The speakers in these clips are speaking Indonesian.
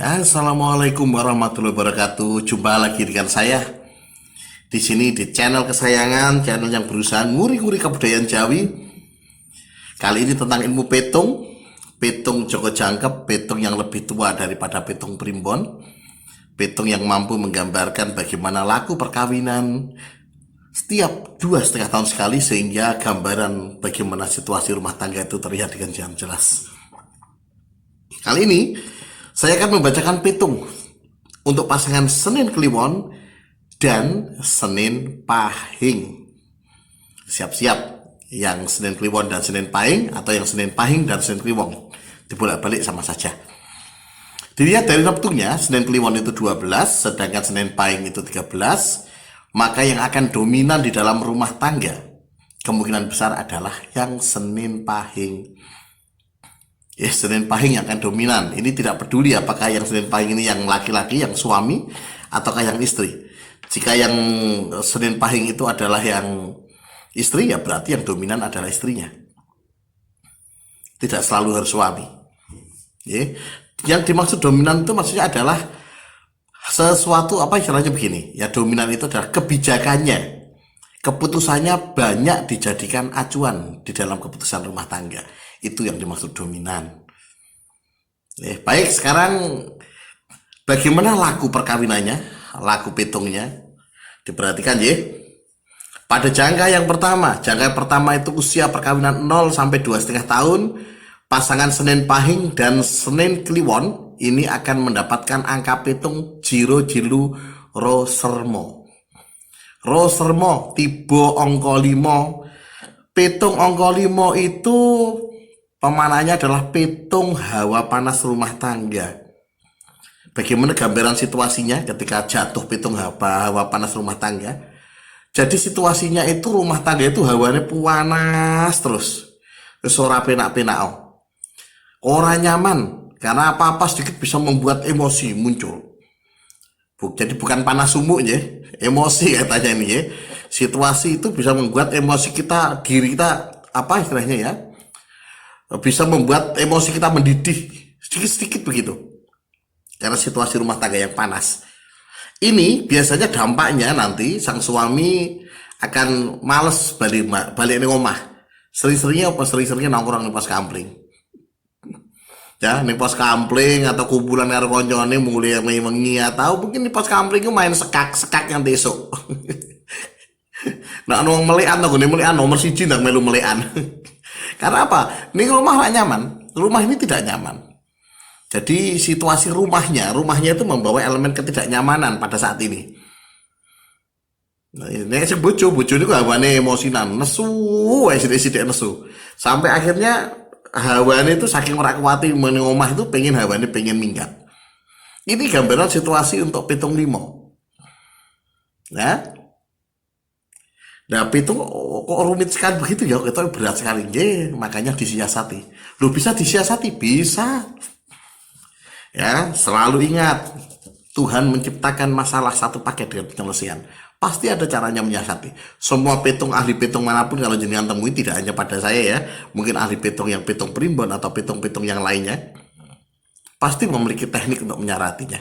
Assalamualaikum warahmatullahi wabarakatuh. Jumpa lagi dengan saya di sini di channel kesayangan, channel yang berusaha nguri-nguri kebudayaan Jawi. Kali ini tentang ilmu petung, petung Joko Jangkep, petung yang lebih tua daripada petung Primbon, petung yang mampu menggambarkan bagaimana laku perkawinan setiap 2,5 tahun sekali, sehingga gambaran bagaimana situasi rumah tangga itu terlihat dengan jelas. Kali ini saya akan membacakan petung untuk pasangan Senin Kliwon dan Senin Pahing. Siap-siap yang Senin Kliwon dan Senin Pahing, atau yang Senin Pahing dan Senin Kliwon, dibolak-balik sama saja. Dilihat dari neptunya, Senin Kliwon itu 12, sedangkan Senin Pahing itu 13. Maka yang akan dominan di dalam rumah tangga kemungkinan besar adalah yang Senin Pahing. Senin Pahing yang akan dominan. Ini tidak peduli apakah yang Senin Pahing ini yang laki-laki, yang suami, ataukah yang istri. Jika yang Senin Pahing itu adalah yang istri, ya berarti yang dominan adalah istrinya. Tidak selalu harus suami. Yang dimaksud dominan itu maksudnya adalah sesuatu, apa istilahnya begini, ya dominan itu adalah kebijakannya, keputusannya banyak dijadikan acuan di dalam keputusan rumah tangga. Itu yang dimaksud dominan. Baik, sekarang bagaimana laku perkawinannya, laku petungnya, diperhatikan ya. Pada jangka yang pertama, itu usia perkawinan 0 sampai 2,5 tahun, pasangan Senin Pahing dan Senin Kliwon ini akan mendapatkan angka petung Jiro Jilu Rosermo. Rosermo tiba angka 5. Petung angka 5 itu pemanahnya adalah petung hawa panas rumah tangga. Bagaimana gambaran situasinya ketika jatuh petung hawa panas rumah tangga? Jadi situasinya itu rumah tangga itu hawanya panas terus. Ora penak-penak. Orang nyaman karena apa-apa sedikit bisa membuat emosi muncul. Jadi bukan panas sumuk ya, emosi katanya ini ya. Situasi itu bisa membuat emosi kita, diri kita, apa istilahnya ya, bisa membuat emosi kita mendidih sedikit-sedikit begitu karena situasi rumah tangga yang panas. Ini biasanya dampaknya nanti sang suami akan males balik ning omah. Sering-seringnya nongkrong di pos kampling. Ya, ning pos kampling atau kumpulan karo koncone mulai mengi, atau mungkin di pos kampling main sekak yang besok. Nah, wong melekan to gone melekan nomor 1 ndak melu melekan. Karena apa? Ning rumah gak nyaman. Rumah ini tidak nyaman. Jadi situasi rumahnya itu membawa elemen ketidaknyamanan pada saat ini. Nah, ini si bojo ini kok hawane emosinan, nesu, sidik nesu. Sampai akhirnya hawane itu saking ora kuati meneng omah itu pengen minggat. Ini gambaran situasi untuk petung 5. Ya. Nah, petung kok rumit sekali begitu ya, itu berat sekali. Makanya disiasati. Lu bisa disiasati? Bisa. Ya, selalu ingat, Tuhan menciptakan masalah satu paket dengan penyelesaian. Pasti ada caranya menyiasati. Semua petung, ahli petung manapun kalau jenengan temui, tidak hanya pada saya ya, mungkin ahli petung yang petung Primbon atau petung-petung yang lainnya, pasti memiliki teknik untuk menyaratinya.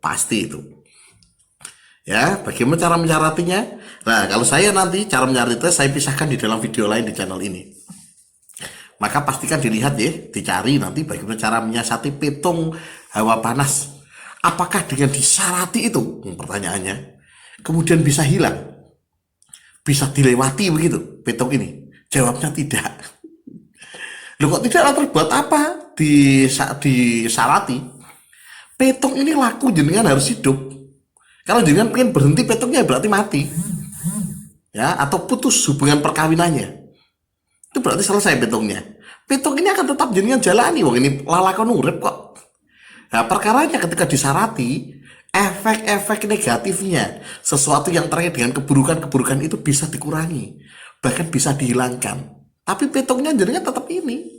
Pasti itu. Ya, bagaimana cara menyaratinya? Nah, kalau saya nanti cara menyaratinya saya pisahkan di dalam video lain di channel ini. Maka pastikan dilihat ya, dicari nanti bagaimana cara menyiasati petung hawa panas. Apakah dengan disarati itu? Pertanyaannya. Kemudian bisa hilang. Bisa dilewati begitu petung ini? Jawabnya tidak. Loh kok tidak, terus buat apa disarati? Petung ini laku, jenengan harus hidup. Kalau jenengan pengen berhenti petungnya berarti mati. Ya, atau putus hubungan perkawinannya. Itu berarti selesai petungnya. Petung ini akan tetap jenengan jalani, wong ini lalakon urip kok. Nah, perkaranya ketika disarati, efek-efek negatifnya, sesuatu yang terkait dengan keburukan-keburukan itu bisa dikurangi, bahkan bisa dihilangkan. Tapi petungnya jenengan tetap ini.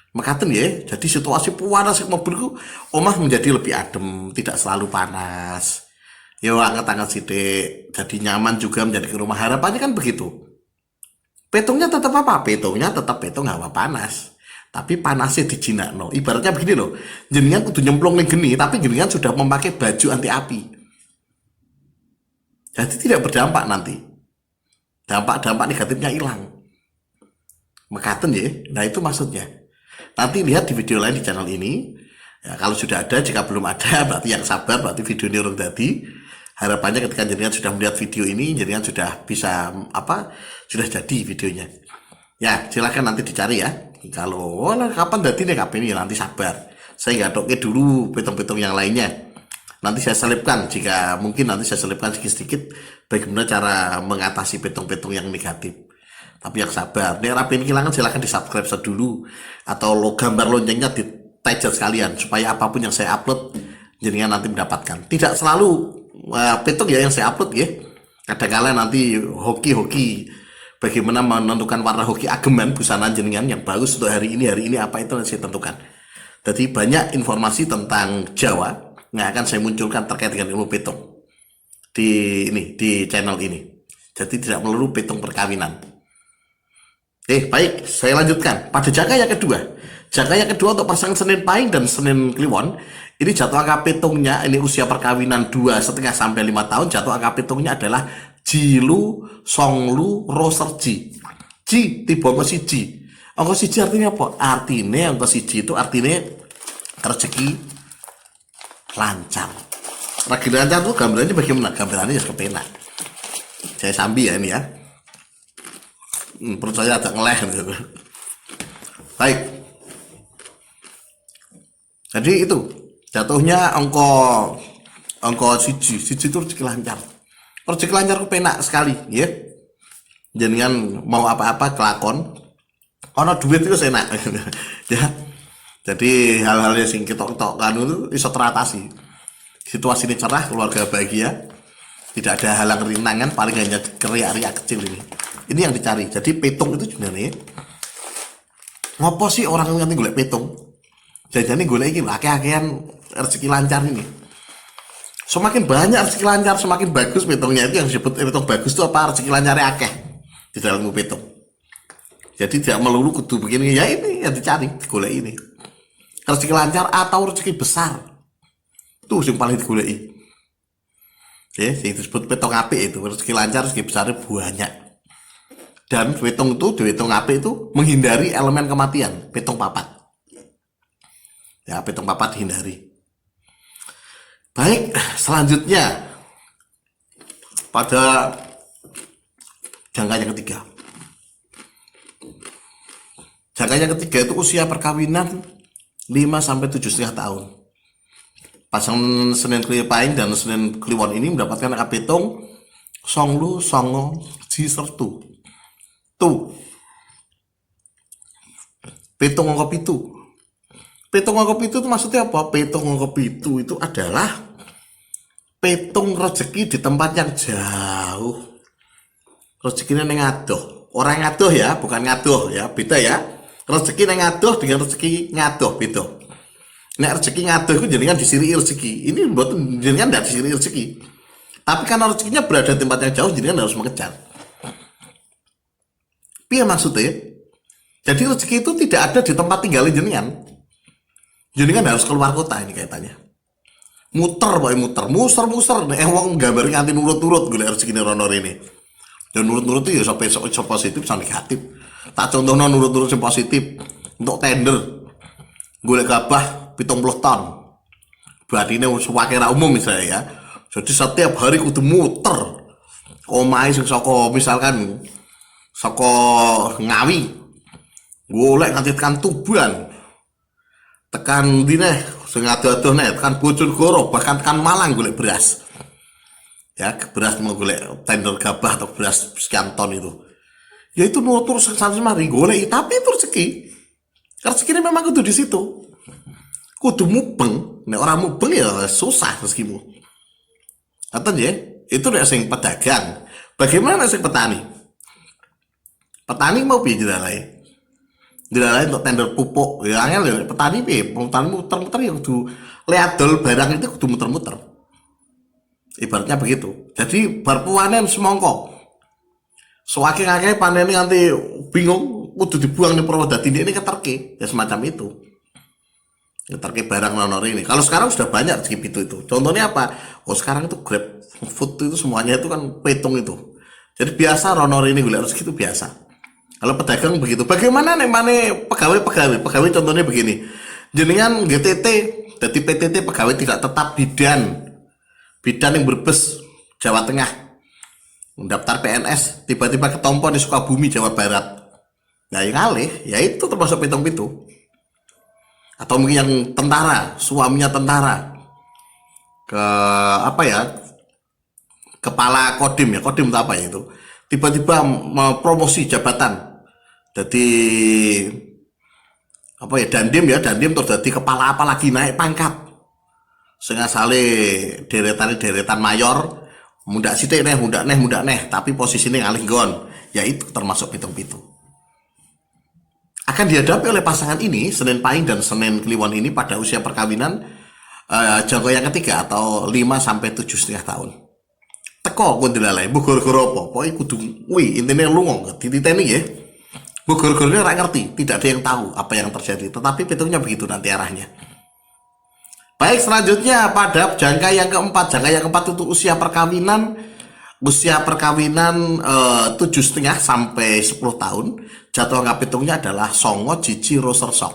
Makaten ya, jadi situasi panas mobilku, omah menjadi lebih adem, tidak selalu panas. Ya anget-anget sidik, jadi nyaman juga menjadi rumah harapannya kan begitu. Petungnya tetap apa? Petungnya tetap petung hawa panas. Tapi panasnya dijinakno. Ibaratnya begini loh, jenengan kudu nyemplung ning geni, tapi jenengan sudah memakai baju anti api. Jadi tidak berdampak nanti. Dampak-dampak negatifnya hilang. Mekaten ya. Nah itu maksudnya. Nanti lihat di video lain di channel ini. Ya, kalau sudah ada, jika belum ada, berarti yang sabar, berarti video ini urung dadi. Harapannya ketika jenengan sudah melihat video ini, jenengan sudah bisa sudah jadi videonya. Ya, silakan nanti dicari ya. Kalau kapan dadi nih KP ini, nanti sabar. Saya nggak toke dulu petung-petung yang lainnya. Nanti saya selipkan, jika mungkin nanti saya selipkan sedikit-sedikit bagaimana cara mengatasi petung-petung yang negatif. Tapi yang sabar. Nih rapiin kilangan silahkan di subscribe dulu, atau gambar loncengnya di tag sekalian supaya apapun yang saya upload jenengan nanti mendapatkan. Tidak selalu petung ya yang saya upload ya. Kadang-kala nanti hoki-hoki. Bagaimana menentukan warna hoki ageman busana jenengan yang bagus untuk hari ini apa itu nanti saya tentukan. Jadi banyak informasi tentang Jawa yang akan saya munculkan terkait dengan ilmu petung di channel ini. Jadi tidak melulu petung perkawinan. Baik, saya lanjutkan pada jaka yang kedua. Jaka yang kedua untuk pasangan Senin Pahing dan Senin Kliwon, ini jatuh angka petungnya, ini usia perkawinan 2,5 sampai 5 tahun. Jatuh angka petungnya adalah Jilu, Songlu, Roserji. Ji tiba angka siji. Angka siji artinya apa? Artinya angka siji itu artinya rezeki lancar. Rezeki lancar itu gambarannya bagaimana? Gambarannya ya kepenak. Saya sambil ya ini ya. Perut saya agak ngeleh gitu. Baik. Jadi itu jatuhnya angka siji itu rezeki lancar. Rezeki lancar itu penak sekali, ya. Jangan mau apa-apa kelakon, ono duit itu enak, ya. Jadi hal-hal yang sing ketok-ketok kan itu bisa teratasi. Situasi ini cerah, keluarga bahagia, tidak ada halang rintangan, paling hanya keriak-riak kecil ini. Ini yang dicari. Jadi petung itu sebenarnya, ngopo sih orang yang golek petung? Jadi golek iki akeh-akehan rezeki lancar ini. Semakin banyak rezeki lancar, semakin bagus petungnya. Itu yang disebut petung bagus itu apa? Rezeki lancarnya akeh di dalam petung. Jadi tidak melulu kudu begini, ya ini yang dicari, digolek ini. Rezeki lancar atau rezeki besar. Itu yang paling digoleki. Ya, yang disebut petung apik itu, rezeki lancar, rezeki besarnya banyak. Dan petung itu, petung apik itu menghindari elemen kematian, petung papat. Ya, petung papat dihindari. Baik, selanjutnya pada jangka yang ketiga. Jangka yang ketiga itu usia perkawinan 5 sampai 7,5 tahun. Pasangan Senin Pahing dan Senin Kliwon ini mendapatkan angka petung Songlu, Songo, Ji sertu. Tuh. Petung angka pitu. Petung angka pitu itu maksudnya apa? Petung angka pitu itu adalah petung rezeki di tempat yang jauh. Rezekinya neng ngadoh. Orang ngadoh ya, bukan ngadoh ya, beda ya. Rezeki neng ngadoh dengan rezeki ngadoh beda. Nek rezeki ngadoh itu jenengan disiri rezeki. Ini buat jenengan tidak disiri rezeki. Tapi karena rezekinya berada di tempat yang jauh, jenengan harus mengejar. Piye maksudnya? Jadi rezeki itu tidak ada di tempat tinggal jenengan. Jenengan harus keluar kota ini kaitannya. Muter muser wong gambar nganti nurut-nurut golek rezekine rono rene. Dan nurut-nurut itu ya sapa positif sama negatif. Tak contohno nurut-nurut sing positif untuk tender golek gabah 70 ton. Berarti ini wakil umum misalnya ya. Jadi setiap hari kudu muter. Omahe sing saka misalkan saka Ngawi golek nganti tekan Tuban. Tekan dine sing ado-ado nek tekan Bojonegoro bahkan tekan Malang golek beras. Ya, beras mau golek tender gabah atau beras sekian ton itu. Ya itu nurut sampai mari golek, tapi itu rezeki. Rezeki memang kudu di situ. Kudu mubeng, nek orang mubeng ya susah rezekimu. Katen ya, itu nek sing pedagang. Bagaimana sing petani? Petani mau piye dilalai? Dilalai untuk tender pupuk. Ya angel petani piye? Petani muter-muter ya kudu leadol barang itu kudu muter-muter. Ibaratnya begitu. Jadi bar panen semongko. Sewakil-akil panen nganti bingung, kudu dibuang nih Purwodadi ini keterke, ya semacam itu. Keterke barang honor ini. Kalau sekarang sudah banyak rezeki pitu itu. Contohnya apa? Oh sekarang itu Grab Food itu semuanya itu kan petung itu. Jadi biasa honor ini gula rezeki itu biasa. Kalau pedagang begitu. Bagaimana nih mana pegawai contohnya begini. Jenengan GTT, jadi PTT pegawai tidak tetap bidan yang berbes Jawa Tengah. Mendaftar PNS, tiba-tiba ketompo di Sukabumi, Jawa Barat. Nah yang ngalih, ya itu termasuk pitung-pitu. Atau mungkin yang tentara, suaminya tentara. Apa ya? Kepala Kodim ya, Kodim itu apa ya itu? Tiba-tiba promosi jabatan. Jadi apa ya, Dandim terus jadi kepala apa lagi naik pangkat. Sehingga sale deretan mayor, muda sithik muda neh, tapi posisinya ngalih gon. Ya itu termasuk pitung-pitu. Akan dihadapi oleh pasangan ini Senin Pahing dan Senin Kliwon ini pada usia perkawinan jangka yang ketiga atau 5 sampai 7,5 tahun. Teko kon dilalai, mbok gara-gara apa? Pokoke kudu kuwi intine lunga dititeni ya. Mbok gara-gara ora ngerti, tidak ada yang tahu apa yang terjadi, tetapi pitungnya begitu nanti arahnya. Baik, selanjutnya pada jangka yang keempat. Jangka yang keempat itu usia perkawinan 7,5 sampai 10 tahun. Jatuh angka pitungnya adalah songo jiji roser song.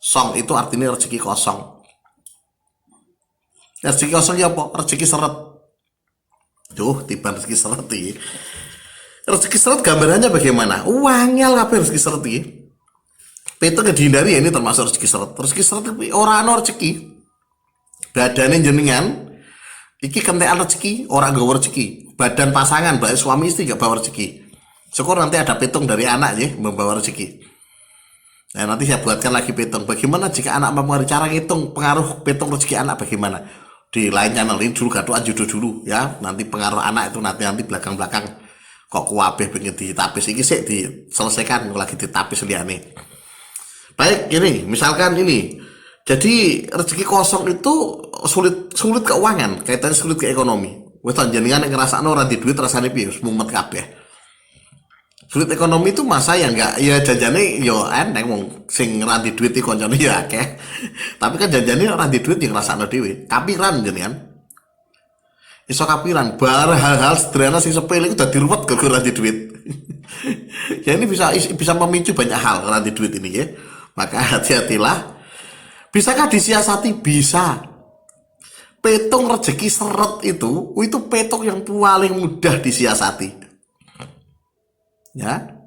Song itu artinya rezeki kosong. Rezeki kosong ya apa? Rezeki seret. Tuh, tiba rezeki seret ini. Rezeki seret gambarannya bagaimana? Uangnya lah rezeki seret ini. Pitung dihindari ya, ini termasuk rezeki seret. Rezeki seret itu orang rezeki. Badannya jenengan iki kentekan rezeki, orang gawa rezeki. Badan pasangan, baik suami istri gak bawa rezeki. Syukur nanti ada pitung dari anak ya, membawa rezeki. Nah nanti saya buatkan lagi pitung. Bagaimana jika anak mempengaruhi cara ngitung pengaruh pitung rezeki anak bagaimana? Di lain channel ini dulu gaduhan judul dulu ya. Nanti pengaruh anak itu nanti belakang kok kuabeh pengen ditapis iki sih diselesaikan lagi ditapis liane. Baik, gini, misalkan ini. Jadi rezeki kosong itu sulit keuangan, kaitannya sulit ke ekonomi. Wes jenengan yang ngrasakno ora di duit rasane piye, mumet kabeh. Sulit ekonomi itu masa ya enggak, ya janjane yo eneng wong sing ngeranti duit iki koncone ya akeh. Tapi kan janjane ora di duit yang ngrasakno dhewe. Kapiran jenengan. Iso kapiran bar hal-hal sederhana sing sepele iku dadi ruwet gara-gara di duit. Ya ini bisa memicu banyak hal ngeranti duit ini ya. Maka hati-hatilah. Bisakah disiasati? Bisa. Petung rezeki seret itu petung yang paling mudah disiasati. Ya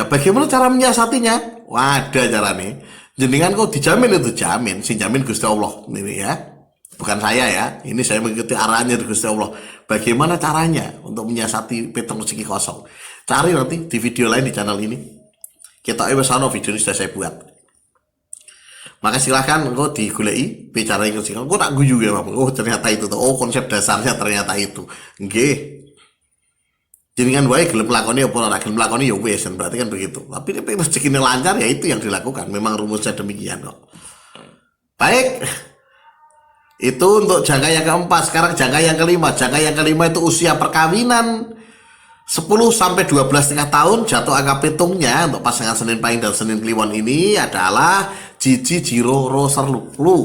bagaimana cara menyiasatinya? Wah, ada caranya. Jenengan kok dijamin itu jamin, si jamin Gusti Allah ini ya. Bukan saya ya. Ini saya mengikuti arahannya dari Gusti Allah. Bagaimana caranya untuk menyiasati petung rezeki kosong? Cari nanti di video lain di channel ini. Kita video ini sudah saya buat. Maka silahkan engkau digulai bicara yang kecil. Engkau tak guyu ya, oh ternyata itu tuh. Oh konsep dasarnya ternyata itu. Nggih. Jenengan wae gelem lakoni apa ora gelem lakoni ya wis, berarti kan begitu. Tapi nek rezekine lancar ya itu yang dilakukan. Memang rumusnya demikian kok. Baik. Itu untuk jangka yang keempat. Sekarang jangka yang kelima. Jangka yang kelima itu usia perkawinan 10 sampai 12,5 tahun. Jatuh angka pitungnya untuk pasangan Senin Pahing dan Senin Kliwon ini adalah jiji jiro roser lu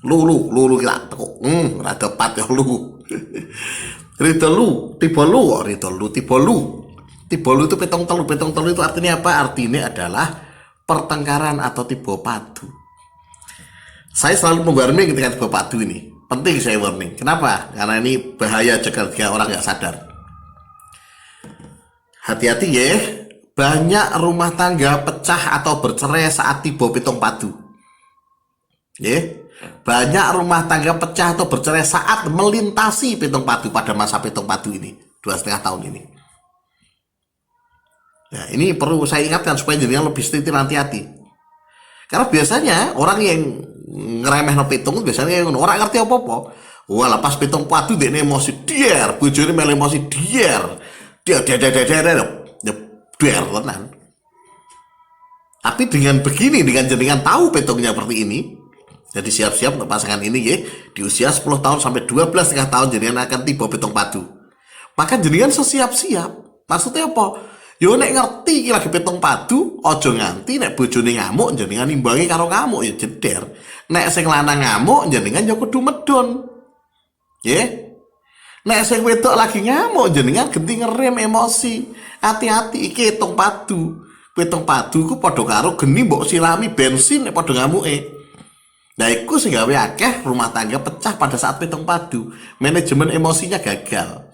kita tekuk rada pat ya lu tiba lu itu petong telu itu artinya apa? Artinya adalah pertengkaran atau tiba padu. Saya selalu memwarning ketika tiba padu ini penting saya warning. Kenapa? Karena ini bahaya jika orang nggak sadar. Hati-hati ya. Banyak rumah tangga pecah atau bercerai saat tiba pitung padu. Banyak rumah tangga pecah atau bercerai saat melintasi pitung padu pada masa pitung padu ini, 2,5 tahun ini. Nah, ini perlu saya ingatkan supaya jenengan lebih setir hati-hati. Karena biasanya orang yang ngeremeh no pitung biasanya orang ngerti apa-apa. Wah, pas pitung padu dia emosi dier, bojone mele emosi dier. Dia tenan. Tapi dengan begini, dengan jenengan tahu petungnya seperti ini, jadi siap-siap untuk pasangan ini ya, di usia 10 tahun sampai 12,5 tahun jenengan akan tiba pitung padu. Maka jenengan siap-siap. Maksudnya apa? Yo nek ngerti iki lagi petong padu, aja nganti nek bojone ngamuk jenengan imbangi karo ngamuk ya jeder. Nek sing lanang ngamuk jenengan ya kudu medon. Nggih. Nek sing wedok lagi ngamuk jenengan genti ngerem emosi. Hati-hati iki petong padu. Petong padu ku padha karo geni mbok sirami bensin nek padha ngamuke. Nah iku sing gawe akeh rumah tangga pecah pada saat petong padu. Manajemen emosinya gagal.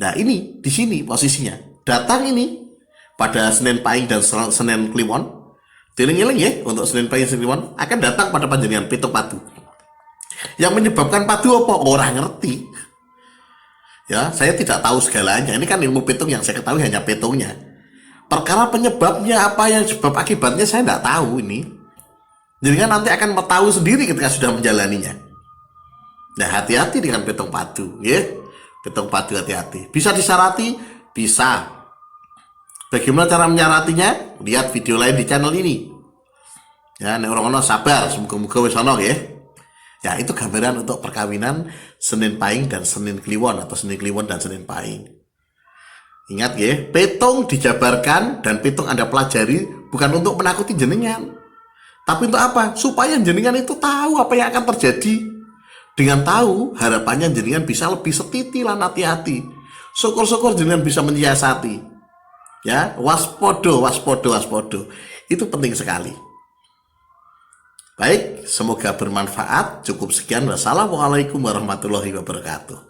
Nah ini di sini posisinya. Datang ini pada Senin Pahing dan Senin Kliwon. Dieling-eling ya untuk Senin Pahing dan Senin Kliwon akan datang pada panjenengan petong padu. Yang menyebabkan padu apa? Orang ngerti. Ya, saya tidak tahu segalanya. Ini kan ilmu petung yang saya ketahui hanya petungnya. Perkara penyebabnya apa yang sebab akibatnya saya tidak tahu ini. Jadi kan nanti akan tahu sendiri ketika sudah menjalaninya. Nah hati-hati dengan petong padu, ya. Petong padu hati-hati. Bisa disarati? Bisa. Bagaimana cara menyaratinya? Lihat video lain di channel ini. Ya, nek orang-orang sabar, semoga-moga wis ana ya. Ya, itu gambaran untuk perkawinan Senin Pahing dan Senin Kliwon atau Senin Kliwon dan Senin Pahing. Ingat ya, petung dijabarkan dan petung Anda pelajari bukan untuk menakuti jenengan. Tapi untuk apa? Supaya jenengan itu tahu apa yang akan terjadi. Dengan tahu, harapannya jenengan bisa lebih setiti lan hati-hati. Syukur-syukur jenengan bisa menyiasati. Ya, waspodo. Itu penting sekali. Baik, semoga bermanfaat. Cukup sekian. Wassalamualaikum warahmatullahi wabarakatuh.